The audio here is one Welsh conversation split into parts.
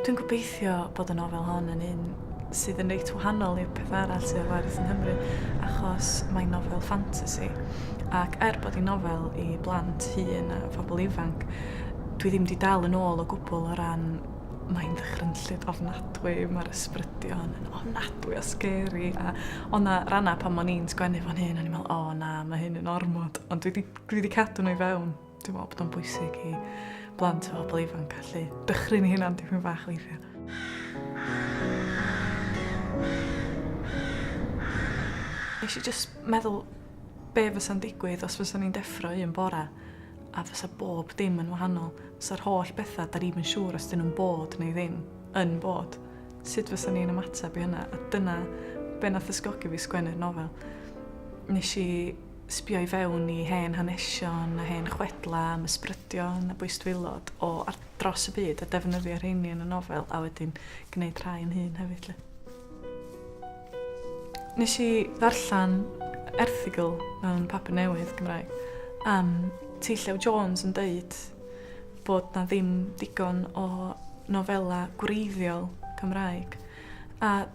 Dwi'n gobeithio bod y nofel hon yn un sydd yn reit wahanol i'r peth arall sydd ar waith yn Nghymru, achos mae'n nofel ffantasi. Ac bod hi'n nofel i blant, hŷn a phobl ifanc, dwi ddim wedi dal yn ôl o gwbl o ran mae'n ddychrynllyd ofnadwy, mae'r ysbrydion yn ofnadwy o scary, a o'n na ranna pan o'n i'n sgwennu fan hyn, a ni'n meddwl, na, mae hyn yn ormod, ond dwi wedi cadw nhw i fewn. Dwi'n meddwl bod o'n bwysig i blant o bobl ifanc gallu dychryn hynna'n dipyn bach weithio. Nes i jyst meddwl be fysa'n digwydd os fysa'n ni'n deffro un bora, a fysa bob dim yn wahanol. Fysa'r holl bethau, da ni'n siŵr os dyn nhw'n bod neu ddim, yn bod. Sut fysa ni'n ymateb i hynna? A dyna be nath ysgogi fi sgwennu'r nofel. Nes i sbio i fewn i hen hanesion, a hen chwedla, am ysbrydion a bwystfilod ar dros y byd, a defnyddio rheini yn y nofel, a wedyn gwneud rhai yn hun hefyd. Nes i ddarllen erthigl mewn papur newydd Gymraeg am Trwy'r Jones yn deud bod na ddim digon o nofela gwreiddiol Cymraeg. A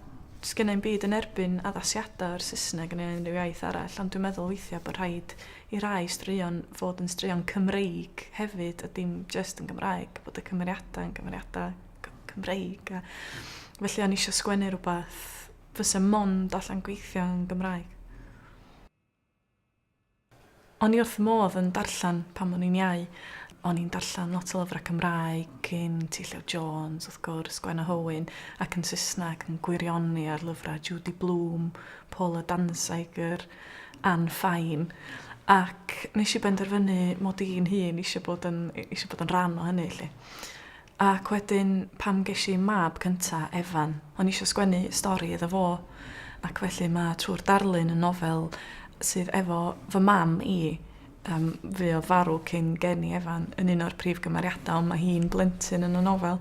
sgennau'n byd yn erbyn addasiadau o'r Saesneg yn unrhyw iaith arall, ond dwi'n meddwl weithiau bod rhaid i rai straeon fod yn straeon Cymreig hefyd, a dim just yn Gymraeg, bod y cymeriadau yn cymeriadau Cymreig. A felly o'n eisiau sgwennu rhywbeth fysa mond allan gweithio yn Gymraeg. O'n i wrth modd yn darllen pan o'n i'n iau. O'n i'n darllen lot o lyfrau Cymraeg, cyn Trwy'r Jones, wrth gwrs, Gwen Hywyn, ac yn Saesneg yn gwirioni ar lyfrau Judy Blume, Paula Danziger, Anne Fine. Ac nes i benderfynu mod i'n hun eisiau bod yn rhan o hynny. Ac wedyn, pam ges i mab cynta, Efan, o'n eisiau sgwennu stori iddo fo. Ac felly mae Trwy'r Darlun yn nofel sydd efo fy mam i. Fe oedd farw cyn geni Efan yn un o'r prif gymeriadau, ond mae hi'n blentyn yn y nofel,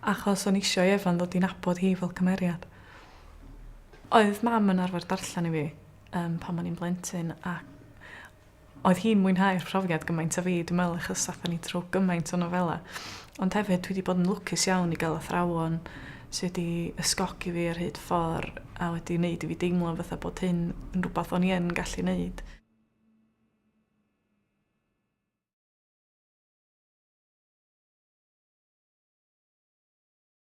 achos o'n eisiau Efan ddod i'n nabod hi fel cymeriad. Oedd mam yn arfer darllen i fi pan o'n i'n blentyn, a oedd hi'n mwynhau'r profiad gymaint a fi, dwi'n meddwl, achos athon ni trwy gymaint o nofela. Ond hefyd, dwi wedi bod yn lwcus iawn i gael athrawon sydd wedi ysgogi fi ar hyd ffordd, a wedi wneud i fi deimlo fatha bod hyn yn rhywbeth o'n i yn gallu wneud.